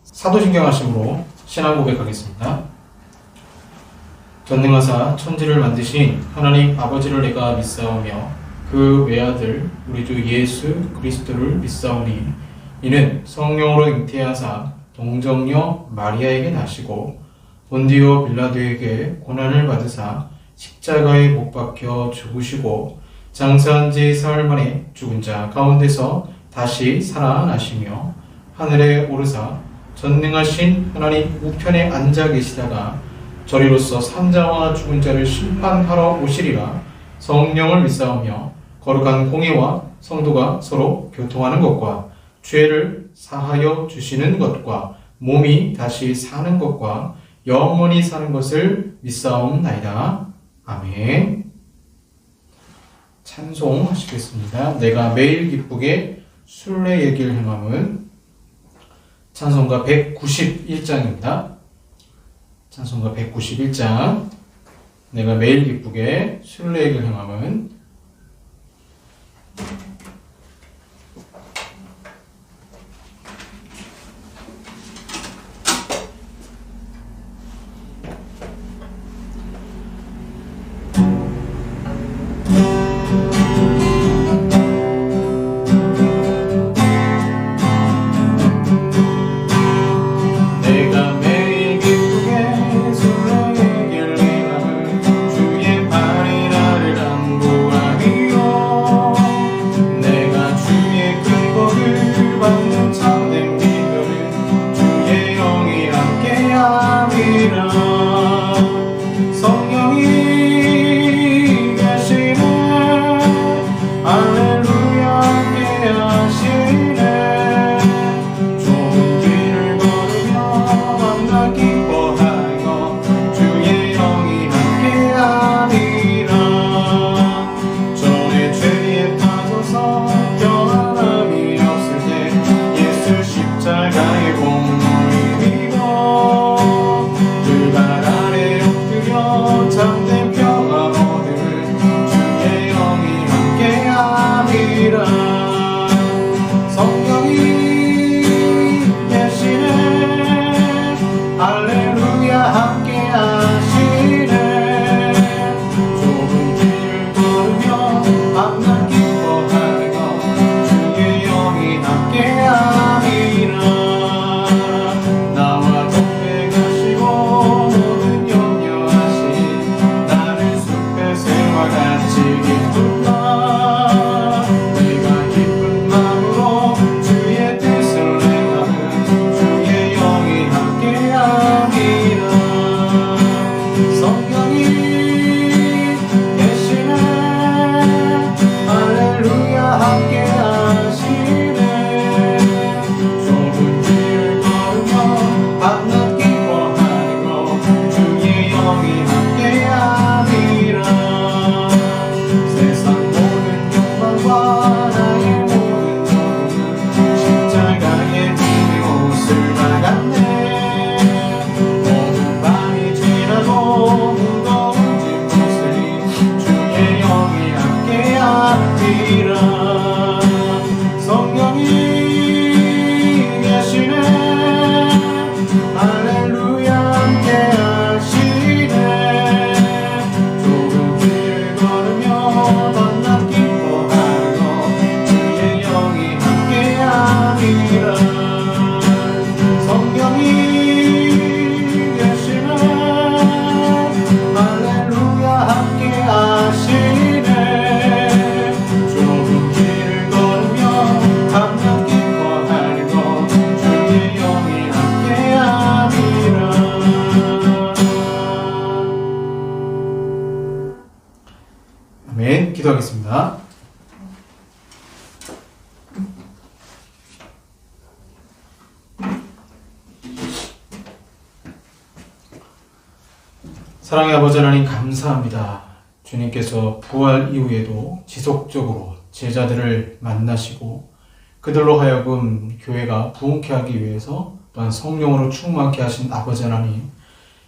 사도신경 하심으로 신앙 고백하겠습니다. 전능하사 천지를 만드신 하나님 아버지를 내가 믿사오며 그 외아들 우리 주 예수 그리스도를 믿사오니 이는 성령으로 잉태하사 동정녀 마리아에게 나시고 본디오 빌라도에게 고난을 받으사 십자가에 못 박혀 죽으시고 장사한 지 사흘 만에 죽은 자 가운데서 다시 살아나시며 하늘에 오르사 전능하신 하나님 우편에 앉아 계시다가 저리로서 산자와 죽은 자를 심판하러 오시리라. 성령을 믿사오며 거룩한 공예와 성도가 서로 교통하는 것과 죄를 사하여 주시는 것과 몸이 다시 사는 것과 영원히 사는 것을 믿사옵나이다. 아멘. 찬송하시겠습니다. 내가 매일 기쁘게 순례 얘기를 행함은 찬송가 191장입니다. 찬송가 191장 내가 매일 기쁘게 순례 얘기를 행함은 기도하겠습니다. 사랑의 아버지 하나님 감사합니다. 주님께서 부활 이후에도 지속적으로 제자들을 만나시고 그들로 하여금 교회가 부흥케 하기 위해서 또한 성령으로 충만케 하신 아버지 하나님,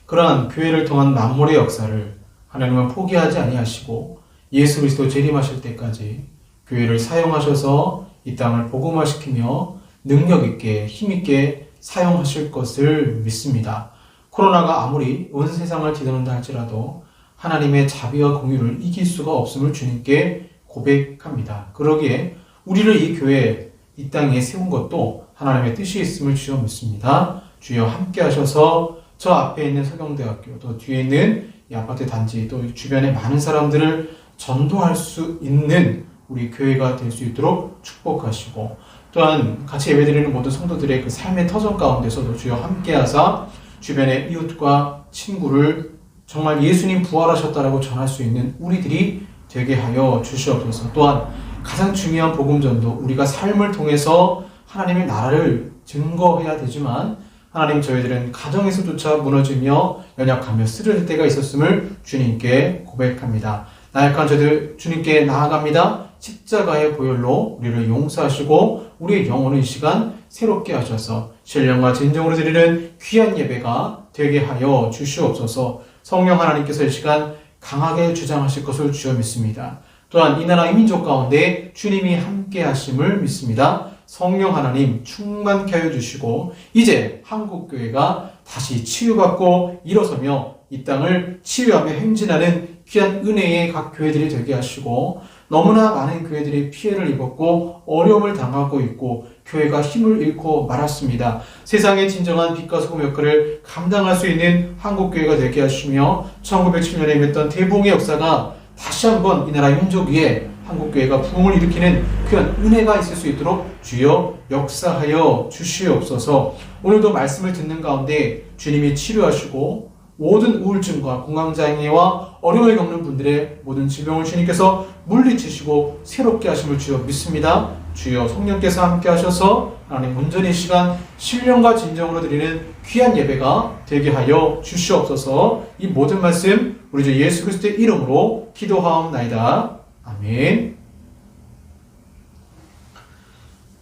그러한 교회를 통한 만물의 역사를 하나님은 포기하지 아니하시고 예수 그리스도 재림하실 때까지 교회를 사용하셔서 이 땅을 복음화시키며 능력 있게 힘 있게 사용하실 것을 믿습니다. 코로나가 아무리 온 세상을 뒤덮는다 할지라도 하나님의 자비와 공유를 이길 수가 없음을 주님께 고백합니다. 그러기에 우리를 이 교회, 이 땅에 세운 것도 하나님의 뜻이 있음을 주여 믿습니다. 주여 함께 하셔서 저 앞에 있는 서경대학교, 또 뒤에 있는 이 아파트 단지, 또 주변의 많은 사람들을 전도할 수 있는 우리 교회가 될 수 있도록 축복하시고, 또한 같이 예배드리는 모든 성도들의 그 삶의 터전 가운데서도 주여 함께하사 주변의 이웃과 친구를 정말 예수님 부활하셨다라고 전할 수 있는 우리들이 되게 하여 주시옵소서. 또한 가장 중요한 복음전도 우리가 삶을 통해서 하나님의 나라를 증거해야 되지만 하나님, 저희들은 가정에서조차 무너지며 연약하며 쓰러질 때가 있었음을 주님께 고백합니다. 나약한 저희들 주님께 나아갑니다. 십자가의 보혈로 우리를 용서하시고 우리의 영혼의 시간 새롭게 하셔서 신령과 진정으로 드리는 귀한 예배가 되게 하여 주시옵소서. 성령 하나님께서 이 시간 강하게 주장하실 것을 주여 믿습니다. 또한 이 나라 이 민족 가운데 주님이 함께 하심을 믿습니다. 성령 하나님 충만케 하여 주시고 이제 한국교회가 다시 치유받고 일어서며 이 땅을 치유하며 행진하는 귀한 은혜의 각 교회들이 되게 하시고, 너무나 많은 교회들이 피해를 입었고 어려움을 당하고 있고 교회가 힘을 잃고 말았습니다. 세상의 진정한 빛과 소금 역할을 감당할 수 있는 한국교회가 되게 하시며 1907년에 임했던 대붕의 역사가 다시 한번 이 나라 민족 위에 한국교회가 부흥을 일으키는 그런 은혜가 있을 수 있도록 주여 역사하여 주시옵소서. 오늘도 말씀을 듣는 가운데 주님이 치료하시고 모든 우울증과 건강장애와 어려움을 겪는 분들의 모든 질병을 주님께서 물리치시고 새롭게 하심을 주여 믿습니다. 주여 성령께서 함께 하셔서 하나님 온전히 시간 신령과 진정으로 드리는 귀한 예배가 되게 하여 주시옵소서. 이 모든 말씀 우리 주 예수 그리스도의 이름으로 기도하옵나이다. 아멘.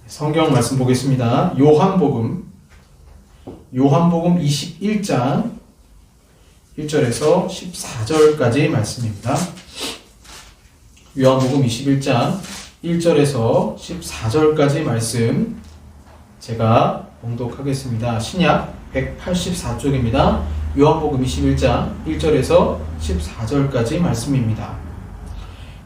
성경 말씀 보겠습니다. 요한복음 21장 1절에서 14절까지 말씀입니다. 요한복음 21장 1절에서 14절까지 말씀 제가 봉독하겠습니다. 신약 184쪽입니다. 요한복음 21장 1절에서 14절까지 말씀입니다.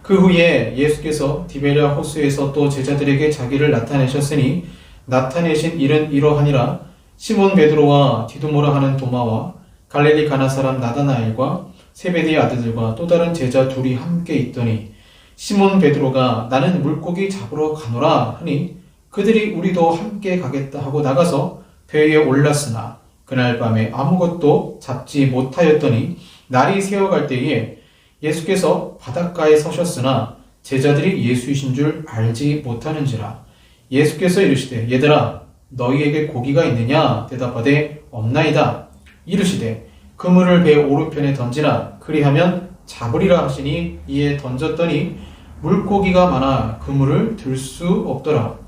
그 후에 예수께서 디베랴 호수에서 또 제자들에게 자기를 나타내셨으니 나타내신 일은 이러하니라. 시몬 베드로와 디두모라 하는 도마와 갈릴리 가나 사람 나다나엘과 세베대의 아들들과 또 다른 제자 둘이 함께 있더니 시몬 베드로가 나는 물고기 잡으러 가노라 하니 그들이 우리도 함께 가겠다 하고 나가서 배에 올랐으나 그날 밤에 아무것도 잡지 못하였더니 날이 새어갈 때에 예수께서 바닷가에 서셨으나 제자들이 예수이신 줄 알지 못하는지라. 예수께서 이르시되 얘들아 너희에게 고기가 있느냐 대답하되 없나이다. 이르시되 그물을 배 오른편에 던지라. 그리하면 잡으리라 하시니 이에 던졌더니 물고기가 많아 그물을 들 수 없더라.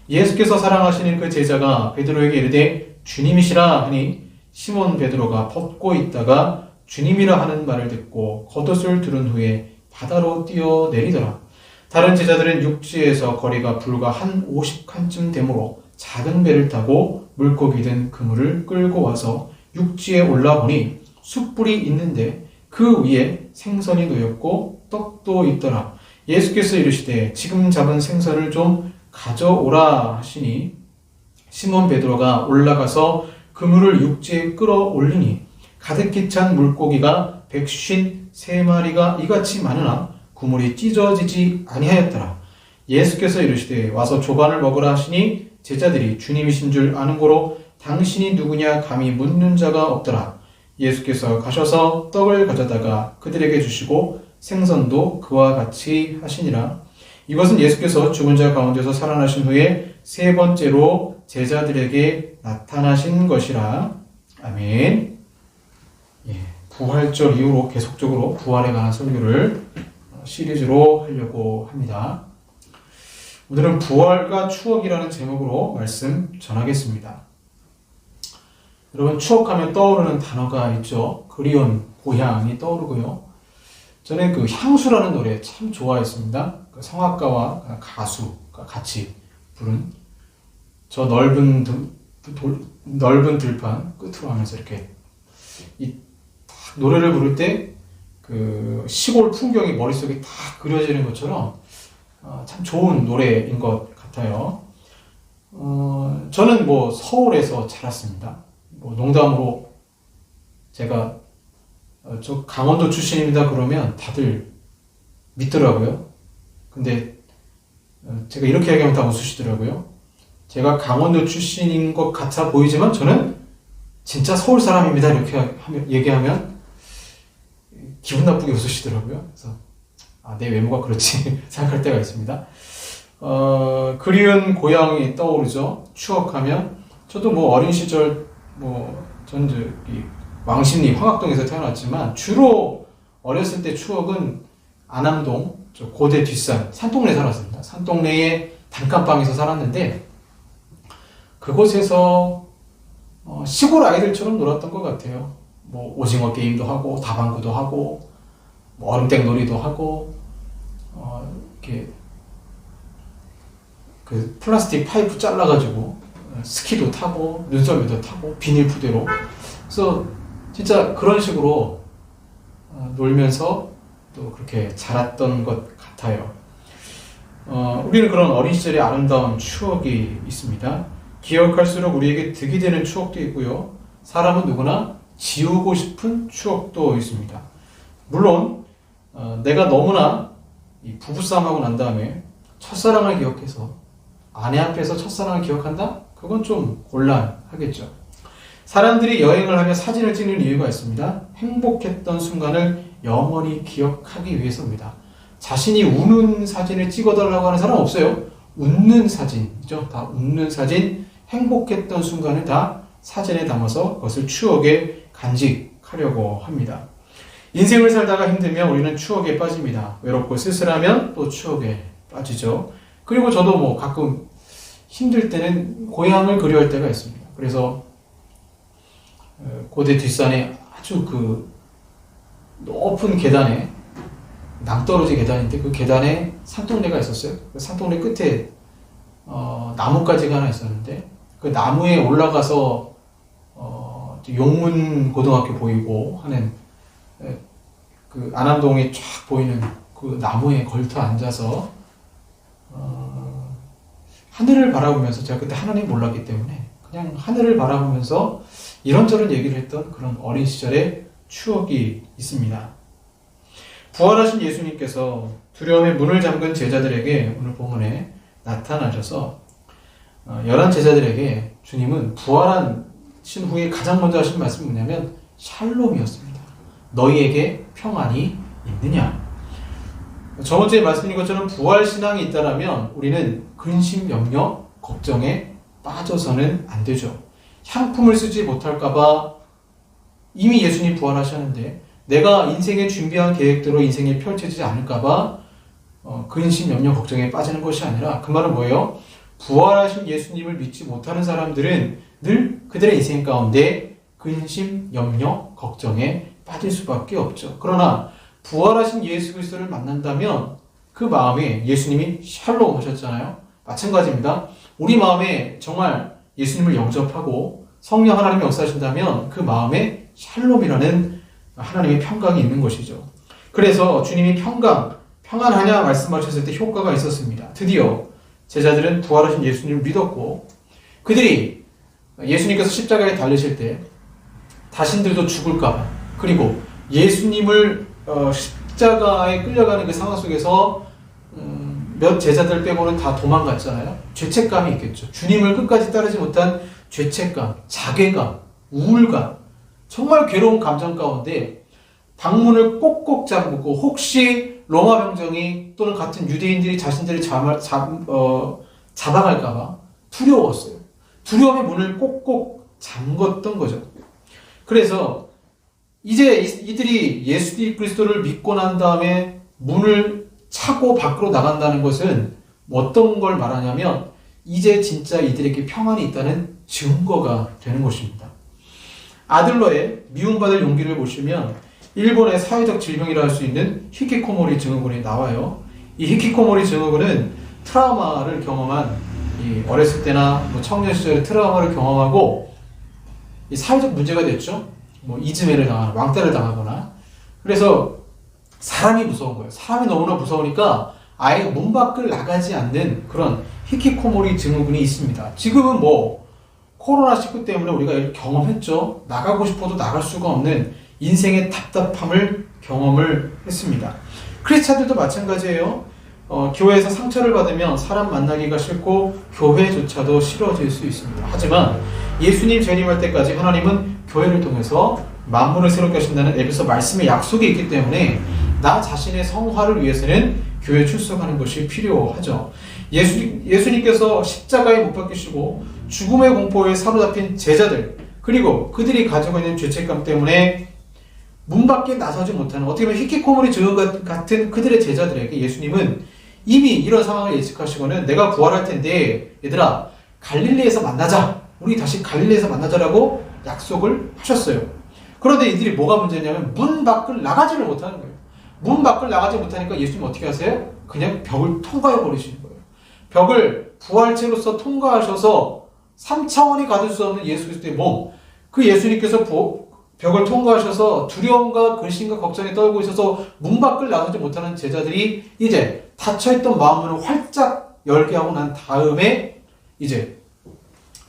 예수께서 사랑하시는 그 제자가 베드로에게 이르되 주님이시라 하니 시몬 베드로가 벗고 있다가 주님이라 하는 말을 듣고 겉옷을 두른 후에 바다로 뛰어내리더라. 다른 제자들은 육지에서 거리가 불과 한 50칸쯤 되므로 작은 배를 타고 물고기 든 그물을 끌고 와서 육지에 올라보니 숯불이 있는데 그 위에 생선이 놓였고 떡도 있더라. 예수께서 이르시되 지금 잡은 생선을 좀 가져오라 하시니 시몬 베드로가 올라가서 그물을 육지에 끌어올리니 가득히 찬 물고기가 153마리가 이같이 많으나 그물이 찢어지지 아니하였더라. 예수께서 이르시되 와서 조반을 먹으라 하시니 제자들이 주님이신 줄 아는 고로 당신이 누구냐 감히 묻는 자가 없더라. 예수께서 가셔서 떡을 가져다가 그들에게 주시고 생선도 그와 같이 하시니라. 이것은 예수께서 죽은 자 가운데서 살아나신 후에 세 번째로 제자들에게 나타나신 것이라. 아멘. 부활절 이후로 계속적으로 부활에 관한 설교를 시리즈로 하려고 합니다. 오늘은 부활과 추억이라는 제목으로 말씀 전하겠습니다. 여러분, 추억하면 떠오르는 단어가 있죠. 그리운 고향이 떠오르고요. 저는 그 향수라는 노래 참 좋아했습니다. 그 성악가와 가수가 같이 부른 저 넓은 넓은 들판 끝으로 하면서 이렇게 노래를 부를 때 그 시골 풍경이 머릿속에 다 그려지는 것처럼 참 좋은 노래인 것 같아요. 저는 뭐 서울에서 자랐습니다. 뭐 농담으로 제가 저 강원도 출신입니다 그러면 다들 믿더라고요. 근데 제가 이렇게 얘기하면 다 웃으시더라고요. 제가 강원도 출신인 것 같아 보이지만 저는 진짜 서울 사람입니다 이렇게 얘기하면 기분 나쁘게 웃으시더라고요. 그래서 내 외모가 그렇지 생각할 때가 있습니다. 그리운 고향이 떠오르죠. 추억하면 저도 뭐 어린 시절 전 왕십리 황학동에서 태어났지만 주로 어렸을 때 추억은 안암동 고대 뒷산 산동네에 살았습니다. 산동네의 단칸방에서 살았는데 그곳에서 시골 아이들처럼 놀았던 것 같아요. 뭐 오징어 게임도 하고 다방구도 하고 뭐 얼음땡 놀이도 하고 이렇게 그 플라스틱 파이프 잘라가지고 스키도 타고 눈썰매도 타고 비닐 푸대로 그래서 진짜 그런 식으로 놀면서 또 그렇게 자랐던 것 같아요. 우리는 그런 어린 시절의 아름다운 추억이 있습니다. 기억할수록 우리에게 득이 되는 추억도 있고요. 사람은 누구나 지우고 싶은 추억도 있습니다. 물론 내가 너무나 부부싸움하고 난 다음에 첫사랑을 기억해서 아내 앞에서 첫사랑을 기억한다? 그건 좀 곤란하겠죠. 사람들이 여행을 하며 사진을 찍는 이유가 있습니다. 행복했던 순간을 영원히 기억하기 위해서입니다. 자신이 우는 사진을 찍어달라고 하는 사람 없어요. 웃는 사진이죠. 다 웃는 사진, 행복했던 순간을 다 사진에 담아서 그것을 추억에 간직하려고 합니다. 인생을 살다가 힘들면 우리는 추억에 빠집니다. 외롭고 쓸쓸하면 또 추억에 빠지죠. 그리고 저도 뭐 가끔 힘들 때는 고향을 그리워할 때가 있습니다. 그래서 고대 뒷산에 아주 그 높은 계단에 낭떠러지 계단인데 그 계단에 산동네가 있었어요. 그 산동네 끝에 나뭇가지가 하나 있었는데 그 나무에 올라가서 용문 고등학교 보이고 하는 그 안암동이 쫙 보이는 그 나무에 걸터 앉아서 하늘을 바라보면서 제가 그때 하나님 몰랐기 때문에 그냥 하늘을 바라보면서 이런저런 얘기를 했던 그런 어린 시절의 추억이 있습니다. 부활하신 예수님께서 두려움의 문을 잠근 제자들에게 오늘 본문에 나타나셔서 11 제자들에게 주님은 부활하신 후에 가장 먼저 하신 말씀이 뭐냐면 샬롬이었습니다. 너희에게 평안이 있느냐? 저번주에 말씀드린 것처럼 부활신앙이 있다면 우리는 근심, 염려, 걱정에 빠져서는 안 되죠. 향품을 쓰지 못할까봐 이미 예수님 부활하셨는데 내가 인생에 준비한 계획대로 인생이 펼쳐지지 않을까봐 근심, 염려, 걱정에 빠지는 것이 아니라 그 말은 뭐예요? 부활하신 예수님을 믿지 못하는 사람들은 늘 그들의 인생 가운데 근심, 염려, 걱정에 빠질 수밖에 없죠. 그러나 부활하신 예수 그리스도를 만난다면 그 마음에 예수님이 샬롬 하셨잖아요. 마찬가지입니다. 우리 마음에 정말 예수님을 영접하고 성령 하나님이 역사하신다면 그 마음에 샬롬이라는 하나님의 평강이 있는 것이죠. 그래서 주님이 평안하냐 말씀하셨을 때 효과가 있었습니다. 드디어 제자들은 부활하신 예수님을 믿었고 그들이 예수님께서 십자가에 달리실 때 자신들도 죽을까봐 그리고 예수님을 십자가에 끌려가는 그 상황 속에서 몇 제자들 빼고는 다 도망갔잖아요. 죄책감이 있겠죠. 주님을 끝까지 따르지 못한 죄책감, 자괴감, 우울감, 정말 괴로운 감정 가운데 방문을 꼭꼭 잠그고 혹시 로마 병정이 또는 같은 유대인들이 자신들을 잡아갈까봐 두려웠어요. 두려움의 문을 꼭꼭 잠궜던 거죠. 그래서 이제 이들이 예수 그리스도를 믿고 난 다음에 문을 차고 밖으로 나간다는 것은 어떤 걸 말하냐면 이제 진짜 이들에게 평안이 있다는 증거가 되는 것입니다. 아들러의 미움받을 용기를 보시면 일본의 사회적 질병이라 할 수 있는 히키코모리 증후군이 나와요. 이 히키코모리 증후군은 트라우마를 경험한 어렸을 때나 청년 시절에 트라우마를 경험하고 이 사회적 문제가 됐죠. 뭐 이즈메를 당하거나 왕따를 당하거나. 그래서 사람이 무서운 거예요. 사람이 너무나 무서우니까 아예 문 밖을 나가지 않는 그런 히키코모리 증후군이 있습니다. 지금은 뭐 코로나19 때문에 우리가 이렇게 경험했죠. 나가고 싶어도 나갈 수가 없는 인생의 답답함을 경험을 했습니다. 크리스찬들도 마찬가지예요. 교회에서 상처를 받으면 사람 만나기가 싫고 교회조차도 싫어질 수 있습니다. 하지만 예수님 재림할 때까지 하나님은 교회를 통해서 만물을 새롭게 하신다는 에베소 말씀의 약속이 있기 때문에 나 자신의 성화를 위해서는 교회에 출석하는 것이 필요하죠. 예수님께서 십자가에 못 박히시고 죽음의 공포에 사로잡힌 제자들, 그리고 그들이 가지고 있는 죄책감 때문에 문 밖에 나서지 못하는, 어떻게 보면 히키코모리 증후 같은 그들의 제자들에게 예수님은 이미 이런 상황을 예측하시고는 내가 부활할 텐데 얘들아 갈릴리에서 만나자, 우리 다시 갈릴리에서 만나자라고 약속을 하셨어요. 그런데 이들이 뭐가 문제냐면 문 밖을 나가지를 못하는 거예요. 문 밖을 나가지 못하니까 예수님 어떻게 하세요? 그냥 벽을 통과해 버리시는 거예요. 벽을 부활체로서 통과하셔서 3차원이 가질 수 없는 예수 그리스도의 몸, 그 예수님께서 벽을 통과하셔서 두려움과 근심과 걱정에 떨고 있어서 문 밖을 나가지 못하는 제자들이 이제 닫혀있던 마음을 활짝 열게 하고 난 다음에 이제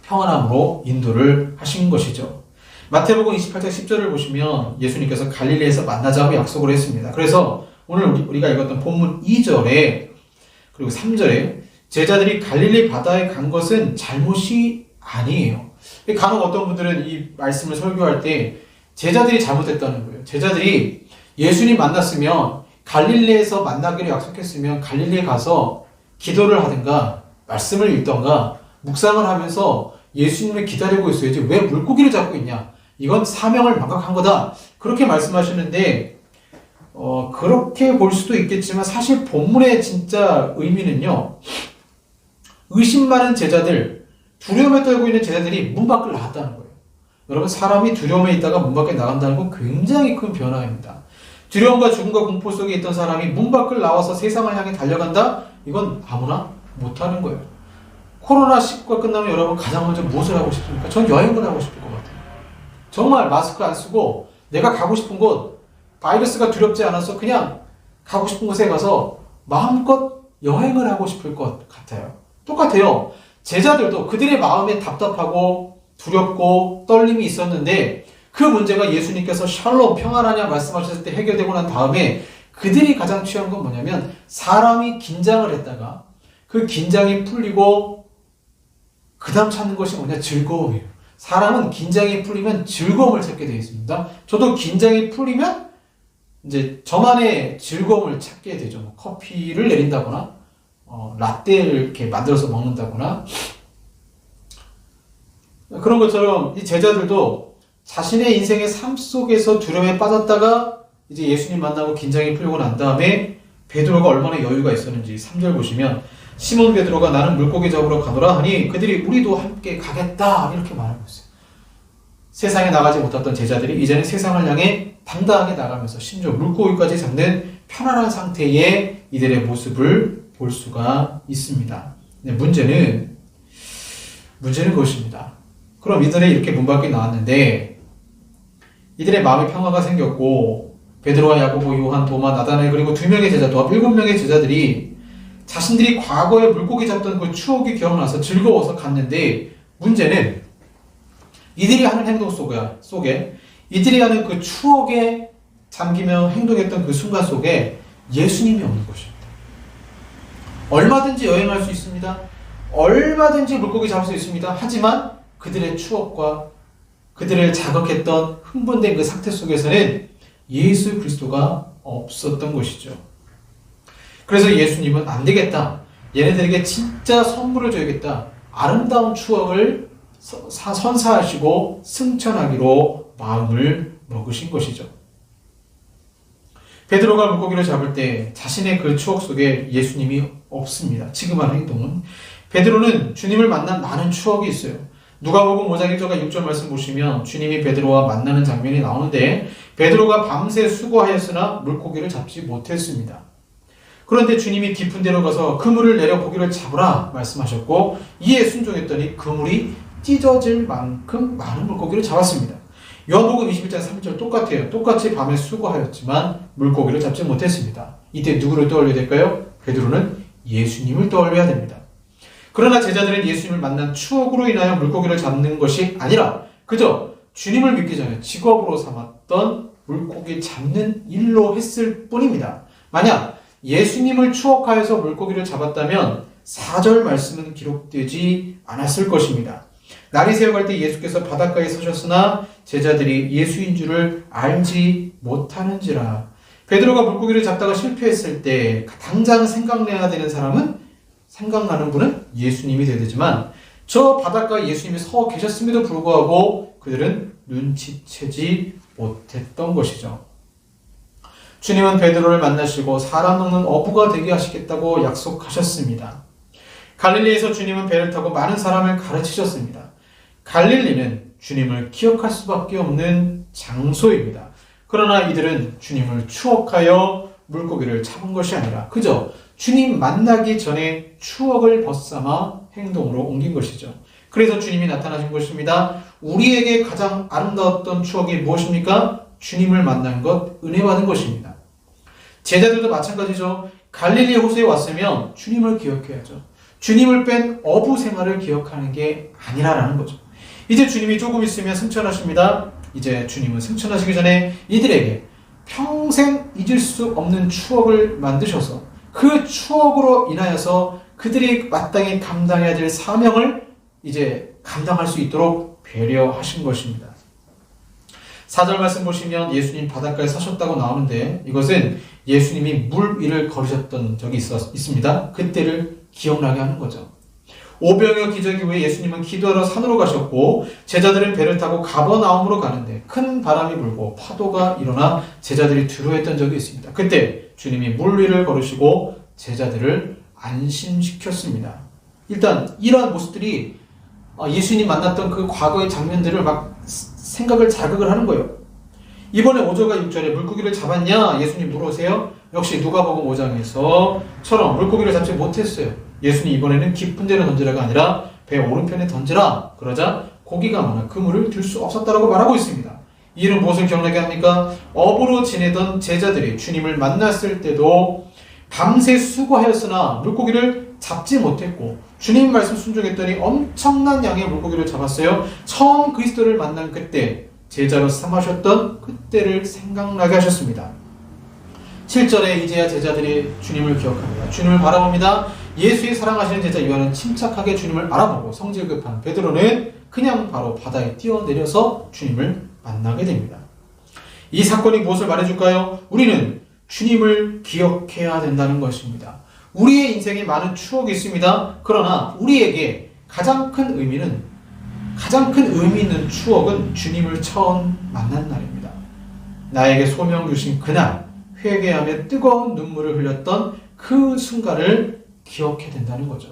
평안함으로 인도를 하신 것이죠. 마태복음 28장 10절을 보시면 예수님께서 갈릴리에서 만나자고 약속을 했습니다. 그래서 오늘 우리가 읽었던 본문 2절에 그리고 3절에 제자들이 갈릴리 바다에 간 것은 잘못이 아니에요. 간혹 어떤 분들은 이 말씀을 설교할 때 제자들이 잘못했다는 거예요. 제자들이 예수님 만났으면 갈릴리에서 만나기로 약속했으면 갈릴리에 가서 기도를 하든가 말씀을 읽던가 묵상을 하면서 예수님을 기다리고 있어야지 왜 물고기를 잡고 있냐. 이건 사명을 망각한 거다. 그렇게 말씀하시는데 그렇게 볼 수도 있겠지만 사실 본문의 진짜 의미는요. 의심 많은 제자들, 두려움에 떨고 있는 제자들이 문 밖을 나갔다는 거예요. 여러분, 사람이 두려움에 있다가 문 밖에 나간다는 건 굉장히 큰 변화입니다. 두려움과 죽음과 공포 속에 있던 사람이 문 밖을 나와서 세상을 향해 달려간다? 이건 아무나 못하는 거예요. 코로나19가 끝나면 여러분 가장 먼저 무엇을 하고 싶습니까? 전 여행을 하고 싶을 것 같아요. 정말 마스크 안 쓰고 내가 가고 싶은 곳, 바이러스가 두렵지 않아서 그냥 가고 싶은 곳에 가서 마음껏 여행을 하고 싶을 것 같아요. 똑같아요. 제자들도 그들의 마음에 답답하고 두렵고 떨림이 있었는데 그 문제가 예수님께서 샬롬 평안하냐 말씀하셨을 때 해결되고 난 다음에 그들이 가장 취한 건 뭐냐면 사람이 긴장을 했다가 그 긴장이 풀리고 그 다음 찾는 것이 뭐냐? 즐거움이에요. 사람은 긴장이 풀리면 즐거움을 찾게 되어 있습니다. 저도 긴장이 풀리면 이제 저만의 즐거움을 찾게 되죠. 뭐 커피를 내린다거나 라떼를 이렇게 만들어서 먹는다거나 그런 것처럼 이 제자들도 자신의 인생의 삶 속에서 두려움에 빠졌다가 이제 예수님 만나고 긴장이 풀리고 난 다음에 베드로가 얼마나 여유가 있었는지 3절 보시면 시몬 베드로가 나는 물고기 잡으러 가노라 하니 그들이 우리도 함께 가겠다 이렇게 말하고 있어요. 세상에 나가지 못했던 제자들이 이제는 세상을 향해 당당하게 나가면서 심지어 물고기까지 잡는 편안한 상태의 이들의 모습을 볼 수가 있습니다. 네, 문제는 그것입니다. 그럼 이들이 이렇게 문 밖에 나왔는데 이들의 마음에 평화가 생겼고 베드로와 야고보, 요한, 도마, 나다나엘 그리고 2명의 제자, 또 7명의 제자들이 자신들이 과거에 물고기 잡던 그 추억이 기억나서 즐거워서 갔는데 문제는 이들이 하는 행동 속에 이들이 하는 그 추억에 잠기며 행동했던 그 순간 속에 예수님이 없는 것입니다. 얼마든지 여행할 수 있습니다. 얼마든지 물고기 잡을 수 있습니다. 하지만 그들의 추억과 그들을 자극했던 흥분된 그 상태 속에서는 예수 그리스도가 없었던 것이죠. 그래서 예수님은 안 되겠다. 얘네들에게 진짜 선물을 줘야겠다. 아름다운 추억을 선사하시고 승천하기로 마음을 먹으신 것이죠. 베드로가 물고기를 잡을 때 자신의 그 추억 속에 예수님이 없습니다. 지금 하는 행동은. 베드로는 주님을 만난 많은 추억이 있어요. 누가복음 5장 1절과 6절 말씀 보시면 주님이 베드로와 만나는 장면이 나오는데 베드로가 밤새 수고하였으나 물고기를 잡지 못했습니다. 그런데 주님이 깊은 데로 가서 그물을 내려 고기를 잡으라 말씀하셨고 이에 순종했더니 그물이 찢어질 만큼 많은 물고기를 잡았습니다. 요한복음 21장 3절 똑같아요. 똑같이 밤에 수고하였지만 물고기를 잡지 못했습니다. 이때 누구를 떠올려야 될까요? 베드로는 예수님을 떠올려야 됩니다. 그러나 제자들은 예수님을 만난 추억으로 인하여 물고기를 잡는 것이 아니라 그저 주님을 믿기 전에 직업으로 삼았던 물고기 잡는 일로 했을 뿐입니다. 만약 예수님을 추억하여서 물고기를 잡았다면 4절 말씀은 기록되지 않았을 것입니다. 날이 새어갈 때 예수께서 바닷가에 서셨으나 제자들이 예수인 줄을 알지 못하는지라. 베드로가 물고기를 잡다가 실패했을 때 당장 생각나는 분은 예수님이 되지만 저 바닷가에 예수님이 서 계셨음에도 불구하고 그들은 눈치채지 못했던 것이죠. 주님은 베드로를 만나시고 사람 먹는 어부가 되게 하시겠다고 약속하셨습니다. 갈릴리에서 주님은 배를 타고 많은 사람을 가르치셨습니다. 갈릴리는 주님을 기억할 수밖에 없는 장소입니다. 그러나 이들은 주님을 추억하여 물고기를 잡은 것이 아니라 그저 주님 만나기 전에 추억을 벗삼아 행동으로 옮긴 것이죠. 그래서 주님이 나타나신 것입니다. 우리에게 가장 아름다웠던 추억이 무엇입니까? 주님을 만난 것, 은혜 받은 것입니다. 제자들도 마찬가지죠. 갈릴리 호수에 왔으면 주님을 기억해야죠. 주님을 뺀 어부 생활을 기억하는 게 아니라라는 거죠. 이제 주님이 조금 있으면 승천하십니다. 이제 주님은 승천하시기 전에 이들에게 평생 잊을 수 없는 추억을 만드셔서 그 추억으로 인하여서 그들이 마땅히 감당해야 될 사명을 이제 감당할 수 있도록 배려하신 것입니다. 4절 말씀 보시면 예수님 바닷가에 서셨다고 나오는데 이것은 예수님이 물 위를 걸으셨던 적이 있습니다. 그때를 기억나게 하는 거죠. 오병이어 기적 이후에 예수님은 기도하러 산으로 가셨고 제자들은 배를 타고 가버나움으로 가는데 큰 바람이 불고 파도가 일어나 제자들이 두려워했던 적이 있습니다. 그때 주님이 물 위를 걸으시고 제자들을 안심시켰습니다. 일단 이러한 모습들이 예수님 만났던 그 과거의 장면들을 막 생각을 자극을 하는 거예요. 이번에 5절과 6절에 물고기를 잡았냐? 예수님 물으세요. 역시 누가복음 5장에서처럼 물고기를 잡지 못했어요. 예수님 이번에는 깊은 데로 던지라가 아니라 배 오른편에 던지라. 그러자 고기가 많아 그물을 들 수 없었다라고 말하고 있습니다. 이 일은 무엇을 기억나게 합니까? 어부로 지내던 제자들이 주님을 만났을 때도 밤새 수고하였으나 물고기를 잡지 못했고 주님 말씀 순종했더니 엄청난 양의 물고기를 잡았어요. 처음 그리스도를 만난 그때 제자로 삼으셨던 그때를 생각나게 하셨습니다. 7절에 이제야 제자들이 주님을 기억합니다. 주님을 바라봅니다. 예수의 사랑하시는 제자 요한은 침착하게 주님을 알아보고 성질 급한 베드로는 그냥 바로 바다에 뛰어내려서 주님을 만나게 됩니다. 이 사건이 무엇을 말해줄까요? 우리는 주님을 기억해야 된다는 것입니다. 우리의 인생에 많은 추억이 있습니다. 그러나 우리에게 가장 큰 의미 있는 추억은 주님을 처음 만난 날입니다. 나에게 소명 주신 그날 회개하며 뜨거운 눈물을 흘렸던 그 순간을 기억해야 된다는 거죠.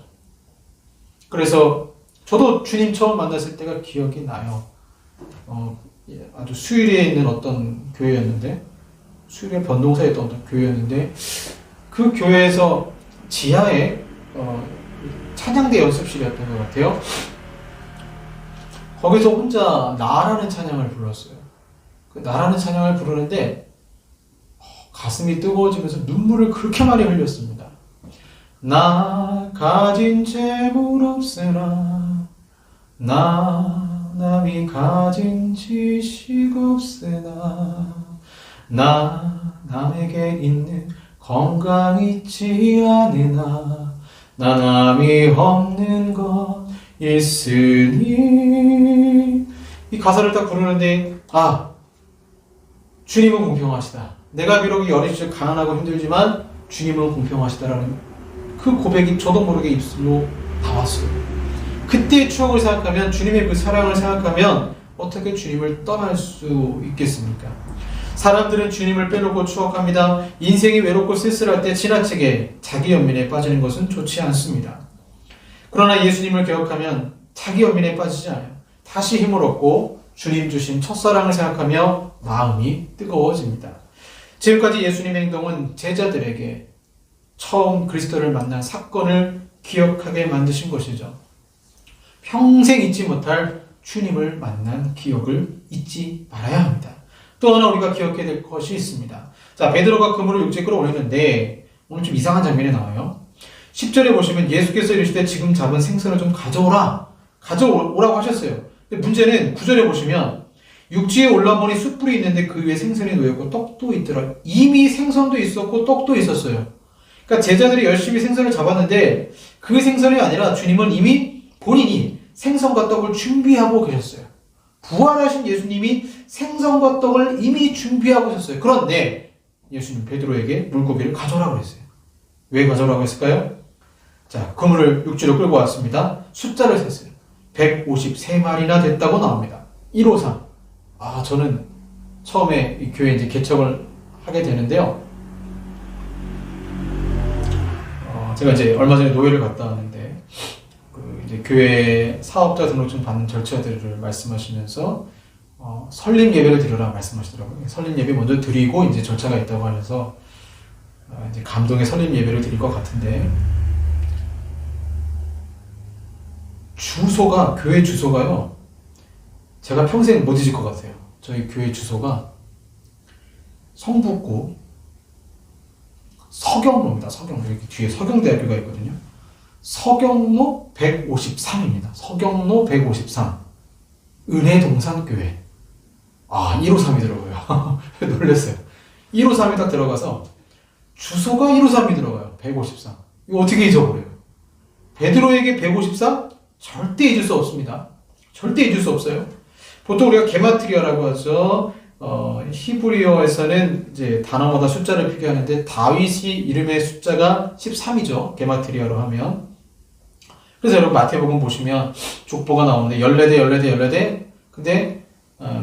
그래서 저도 주님 처음 만났을 때가 기억이 나요. 아주 수유리에 있는 어떤 교회였는데 수유리에 변동사에 있던 어떤 교회였는데 그 교회에서 지하에 찬양대 연습실이었던 것 같아요. 거기서 혼자 나라는 찬양을 불렀어요. 그 나라는 찬양을 부르는데 가슴이 뜨거워지면서 눈물을 그렇게 많이 흘렸습니다. 나 가진 재물 없으나 나 남이 가진 지식 없으나 나 남에게 있는 건강 있지 않으나 나 남이 없는 것 있으니 이 가사를 딱 부르는데 주님은 공평하시다. 내가 비록 이 어린 시절 가난하고 힘들지만 주님은 공평하시다라는 그 고백이 저도 모르게 입술로 나왔어요. 그때의 추억을 생각하면 주님의 그 사랑을 생각하면 어떻게 주님을 떠날 수 있겠습니까? 사람들은 주님을 빼놓고 추억합니다. 인생이 외롭고 쓸쓸할 때 지나치게 자기 연민에 빠지는 것은 좋지 않습니다. 그러나 예수님을 기억하면 자기 연민에 빠지지 않아요. 다시 힘을 얻고 주님 주신 첫사랑을 생각하며 마음이 뜨거워집니다. 지금까지 예수님의 행동은 제자들에게 처음 그리스도를 만난 사건을 기억하게 만드신 것이죠. 평생 잊지 못할 주님을 만난 기억을 잊지 말아야 합니다. 또 하나 우리가 기억해야 될 것이 있습니다. 자, 베드로가 그물을 육지에 끌어올렸는데 오늘 좀 이상한 장면이 나와요. 10절에 보시면 예수께서 이르시되 지금 잡은 생선을 좀 가져오라고 하셨어요. 근데 문제는 9절에 보시면 육지에 올라보니 숯불이 있는데 그 위에 생선이 놓였고 떡도 있더라. 이미 생선도 있었고 떡도 있었어요. 그러니까 제자들이 열심히 생선을 잡았는데 그 생선이 아니라 주님은 이미 본인이 생선과 떡을 준비하고 계셨어요. 부활하신 예수님이 생선과 떡을 이미 준비하고 있었어요. 그런데 예수님 베드로에게 물고기를 가져오라고 했어요. 왜 가져오라고 했을까요? 자, 그물을 육지로 끌고 왔습니다. 숫자를 셌어요. 153마리나 됐다고 나옵니다. 153. 저는 처음에 이 교회 이제 개척을 하게 되는데요. 제가 이제 얼마 전에 노예를 갔다 왔는데, 이제 교회 사업자 등록증 받는 절차들을 말씀하시면서, 설립 예배를 드려라 말씀하시더라고요. 설립 예배 먼저 드리고 이제 절차가 있다고 하셔서, 이제 감동의 설립 예배를 드릴 것 같은데, 교회 주소가요, 제가 평생 못 잊을 것 같아요. 저희 교회 주소가 성북구 서경로입니다. 서경로. 여기 뒤에 서경대학교가 있거든요. 서경로 153입니다. 서경로 153. 은혜동산교회. 153이더라고요. 놀랐어요. 153에 딱 들어가서 주소가 153이 들어가요. 153. 이거 어떻게 잊어버려요? 베드로에게 153? 절대 잊을 수 없습니다. 절대 잊을 수 없어요. 보통 우리가 게마트리아라고 하죠. 히브리어에서는 이제 단어마다 숫자를 표기하는데 다윗이 이름의 숫자가 13이죠. 게마트리아로 하면. 그래서 여러분 마태복음 보시면 족보가 나오는데 14대. 근데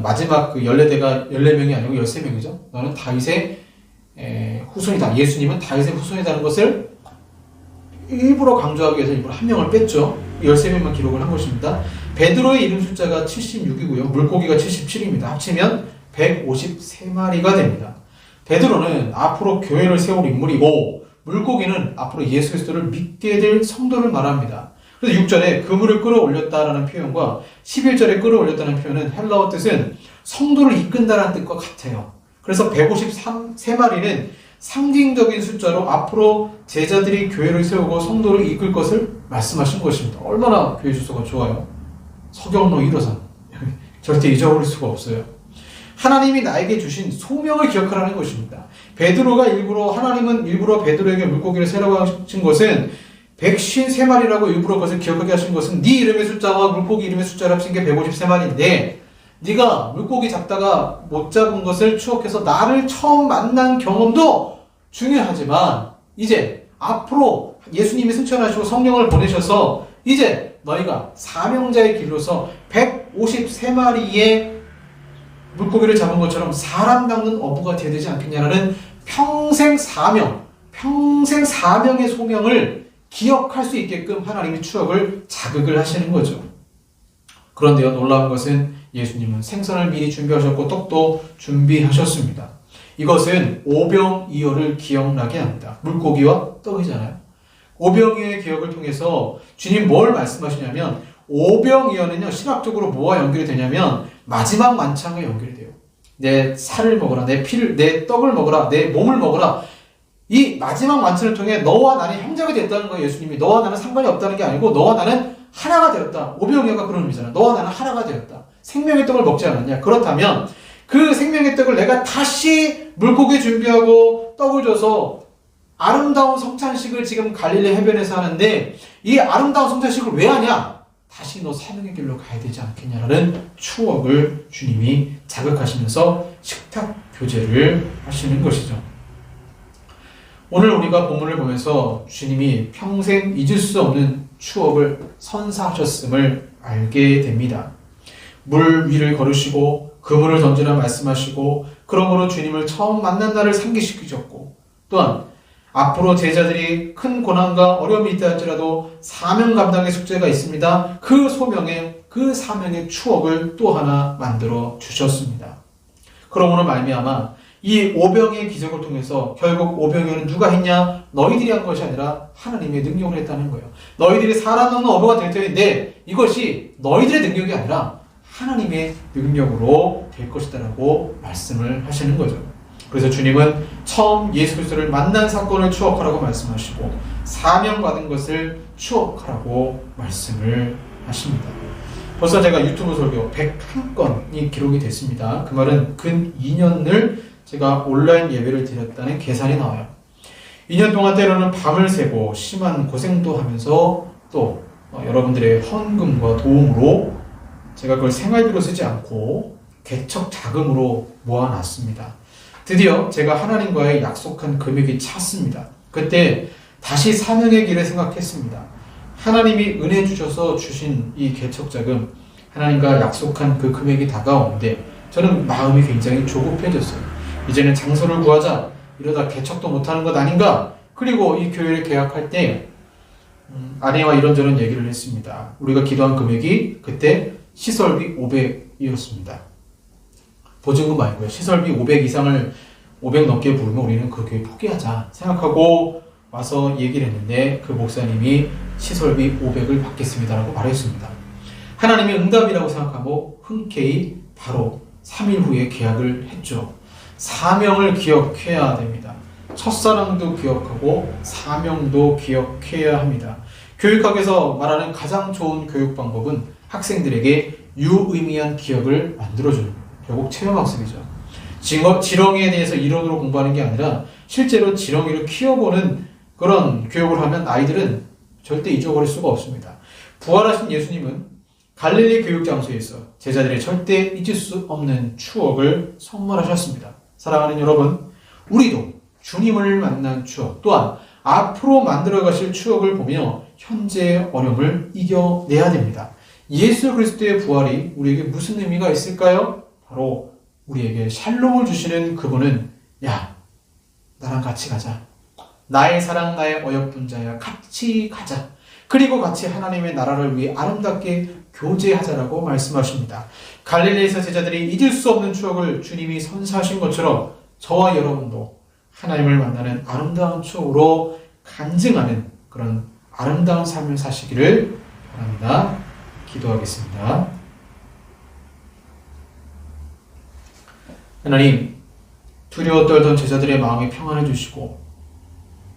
마지막 그 14대가 14명이 아니고 13명이죠. 너는 다윗의 후손이다. 예수님은 다윗의 후손이라는 것을 일부러 강조하기 위해서 일부러 한 명을 뺐죠. 13명만 기록을 한 것입니다. 베드로의 이름 숫자가 76이고요. 물고기가 77입니다. 합치면 153마리가 됩니다. 베드로는 앞으로 교회를 세울 인물이고 물고기는 앞으로 예수 그리스도를 믿게 될 성도를 말합니다. 그래서 6절에 그물을 끌어올렸다라는 표현과 11절에 끌어올렸다는 표현은 헬라어 뜻은 성도를 이끈다라는 뜻과 같아요. 그래서 153마리는 상징적인 숫자로 앞으로 제자들이 교회를 세우고 성도를 이끌 것을 말씀하신 것입니다. 얼마나 교회 주소가 좋아요. 서경로 153. 절대 잊어버릴 수가 없어요. 하나님이 나에게 주신 소명을 기억하라는 것입니다. 하나님은 일부러 베드로에게 물고기를 세라고 하신 것은 153마리라고 일부러 그것을 기억하게 하신 것은 네 이름의 숫자와 물고기 이름의 숫자를 합친 게 153마리인데 네가 물고기 잡다가 못 잡은 것을 추억해서 나를 처음 만난 경험도 중요하지만 이제 앞으로 예수님이 승천하시고 성령을 보내셔서 이제 너희가 사명자의 길로서 153마리의 물고기를 잡은 것처럼 사람 낚는 어부가 되어야 되지 않겠냐라는 평생 사명의 소명을 기억할 수 있게끔 하나님이 추억을 자극을 하시는 거죠. 그런데요, 놀라운 것은 예수님은 생선을 미리 준비하셨고 떡도 준비하셨습니다. 이것은 오병이어를 기억나게 합니다. 물고기와 떡이잖아요. 오병이어의 기억을 통해서 주님 뭘 말씀하시냐면 오병이어는요, 신학적으로 뭐와 연결이 되냐면 마지막 만찬과 연결이 돼요. 내 살을 먹어라, 내 떡을 먹어라, 내 몸을 먹어라. 이 마지막 만찬을 통해 너와 나는 형제가 됐다는 거예요. 예수님이 너와 나는 상관이 없다는 게 아니고 너와 나는 하나가 되었다. 오병이어가 그런 의미잖아. 너와 나는 하나가 되었다. 생명의 떡을 먹지 않았냐. 그렇다면 그 생명의 떡을 내가 다시 물고기 준비하고 떡을 줘서 아름다운 성찬식을 지금 갈릴리 해변에서 하는데 이 아름다운 성찬식을 왜 하냐? 다시 너 사명의 길로 가야 되지 않겠냐라는 추억을 주님이 자극하시면서 식탁 교제를 하시는 것이죠. 오늘 우리가 본문을 보면서 주님이 평생 잊을 수 없는 추억을 선사하셨음을 알게 됩니다. 물 위를 걸으시고 그물을 던지라 말씀하시고 그러므로 주님을 처음 만난 날을 상기시키셨고 또한 앞으로 제자들이 큰 고난과 어려움이 있다 할지라도 사명 감당의 숙제가 있습니다. 그 사명의 추억을 또 하나 만들어 주셨습니다. 그러므로 말미암아 이 오병의 기적을 통해서 결국 오병이어는 누가 했냐? 너희들이 한 것이 아니라 하나님의 능력을 했다는 거예요. 너희들이 살아 넘는 어부가 될 터인데 이것이 너희들의 능력이 아니라 하나님의 능력으로 될 것이다라고 말씀을 하시는 거죠. 그래서 주님은 처음 예수 그리스도를 만난 사건을 추억하라고 말씀하시고 사명받은 것을 추억하라고 말씀을 하십니다. 벌써 제가 유튜브 설교 101건이 기록이 됐습니다. 그 말은 근 2년을 제가 온라인 예배를 드렸다는 계산이 나와요. 2년 동안 때로는 밤을 새고 심한 고생도 하면서 또 여러분들의 헌금과 도움으로 제가 그걸 생활비로 쓰지 않고 개척 자금으로 모아놨습니다. 드디어 제가 하나님과의 약속한 금액이 찼습니다. 그때 다시 사명의 길을 생각했습니다. 하나님이 은혜 주셔서 주신 이 개척 자금, 하나님과 약속한 그 금액이 다가오는데 저는 마음이 굉장히 조급해졌어요. 이제는 장소를 구하자, 이러다 개척도 못하는 것 아닌가? 그리고 이 교회를 계약할 때 아내와 이런저런 얘기를 했습니다. 우리가 기도한 금액이 그때 시설비 500이었습니다. 보증금 말고요. 시설비 500 이상을 500 넘게 부르면 우리는 그 교회 포기하자 생각하고 와서 얘기를 했는데 그 목사님이 시설비 500을 받겠습니다라고 말했습니다. 하나님의 응답이라고 생각하고 흔쾌히 바로 3일 후에 계약을 했죠. 사명을 기억해야 됩니다. 첫사랑도 기억하고 사명도 기억해야 합니다. 교육학에서 말하는 가장 좋은 교육 방법은 학생들에게 유의미한 기억을 만들어주는 거예요. 결국 체험학습이죠. 지렁이에 대해서 이론으로 공부하는 게 아니라 실제로 지렁이를 키워보는 그런 교육을 하면 아이들은 절대 잊어버릴 수가 없습니다. 부활하신 예수님은 갈릴리 교육장소에서 제자들의 절대 잊을 수 없는 추억을 선물하셨습니다. 사랑하는 여러분, 우리도 주님을 만난 추억 또한 앞으로 만들어 가실 추억을 보며 현재의 어려움을 이겨내야 됩니다. 예수 그리스도의 부활이 우리에게 무슨 의미가 있을까요? 바로 우리에게 샬롬을 주시는 그분은 야, 나랑 같이 가자. 나의 사랑, 나의 어여쁜 자야, 같이 가자. 그리고 같이 하나님의 나라를 위해 아름답게 교제하자라고 말씀하십니다. 갈릴리에서 제자들이 잊을 수 없는 추억을 주님이 선사하신 것처럼 저와 여러분도 하나님을 만나는 아름다운 추억으로 간증하는 그런 아름다운 삶을 사시기를 바랍니다. 기도하겠습니다. 하나님, 두려워 떨던 제자들의 마음에 평안을 주시고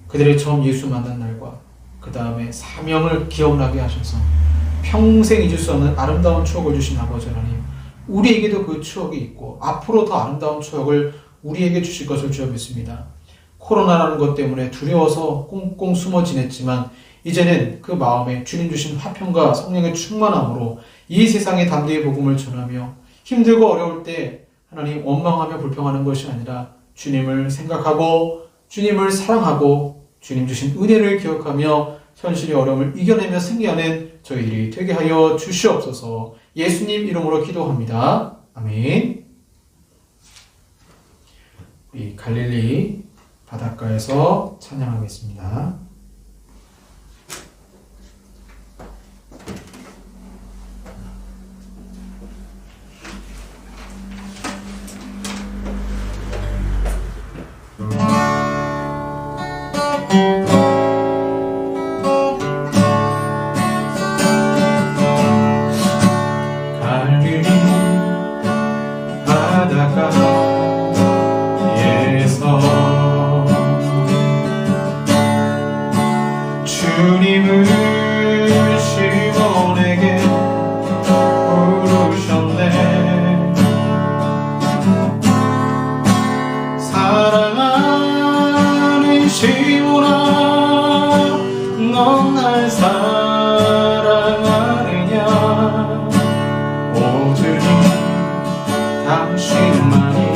그들의 처음 예수 만난 날과 그 다음에 사명을 기억나게 하셔서 평생 잊을 수 없는 아름다운 추억을 주신 아버지 하나님, 우리에게도 그 추억이 있고 앞으로 더 아름다운 추억을 우리에게 주실 것을 주여 믿습니다. 코로나라는 것 때문에 두려워서 꽁꽁 숨어 지냈지만 이제는 그 마음에 주님 주신 화평과 성령의 충만함으로 이 세상에 담대히 복음을 전하며 힘들고 어려울 때 하나님 원망하며 불평하는 것이 아니라 주님을 생각하고 주님을 사랑하고 주님 주신 은혜를 기억하며 현실의 어려움을 이겨내며 승리하는 저희들이 되게 하여 주시옵소서. 예수님 이름으로 기도합니다. 아멘. 우리 갈릴리 바닷가에서 찬양하겠습니다. 주님을 시몬에게 부르셨네. 사랑하는 시몬아, 넌 날 사랑하느냐? 오직 당신만이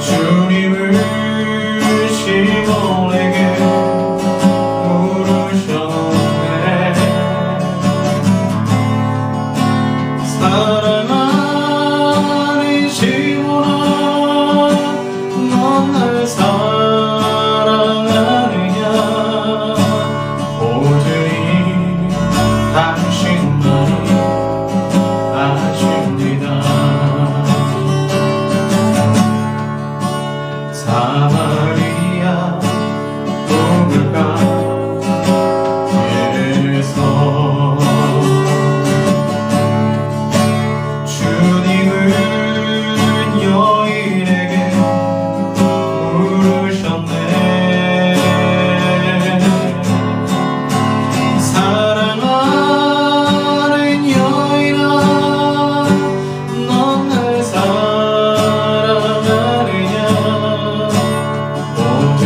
주님을 시몬에게 물으셨네. 사랑하는 시몬아, 넌 날 사랑하느냐. 오직 당신만이 아십니다. 사마리아 우물가에서 주님은 여인에게 물으셨네. 사랑하는 여인아, 넌 날 사랑하느냐. 오직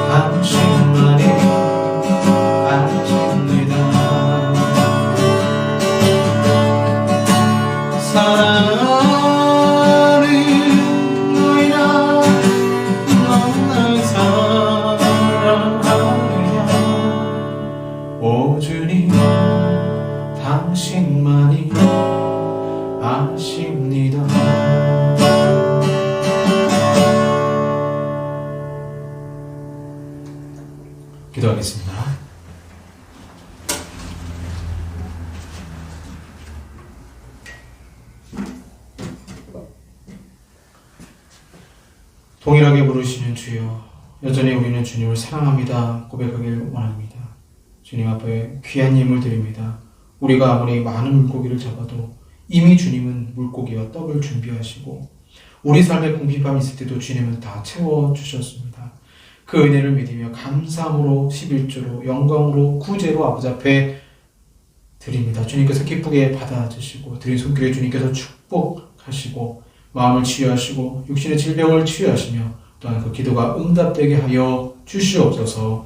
당신만이 아십니다. 사랑하는 여인아, 넌 날 사랑하느냐. 오주님 당신만이 아십니다. 기도하겠습니다. 동일하게 부르시는 주여, 여전히 우리는 주님을 사랑합니다 고백하길 원합니다. 주님 앞에 귀한 예물 드립니다. 우리가 아무리 많은 물고기를 잡아도 이미 주님은 물고기와 떡을 준비하시고 우리 삶에 궁핍함이 있을 때도 주님은 다 채워주셨습니다. 그 은혜를 믿으며 감사함으로 11조로 영광으로 구제로 아버지 앞에 드립니다. 주님께서 기쁘게 받아주시고 드린 손길에 주님께서 축복하시고 마음을 치유하시고 육신의 질병을 치유하시며 또한 그 기도가 응답되게 하여 주시옵소서.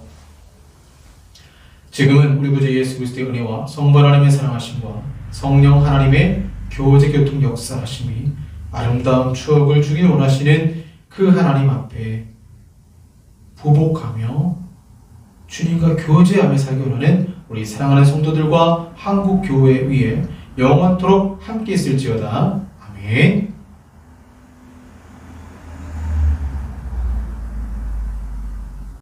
지금은 우리 구주 예수 그리스도의 은혜와 성부 하나님의 사랑하심과 성령 하나님의 교제 교통 역사하심이 아름다운 추억을 주길 원하시는 그 하나님 앞에 부복하며 주님과 교제하며 살기 원하는 우리 사랑하는 성도들과 한국 교회 위에 영원토록 함께 있을지어다. 아멘.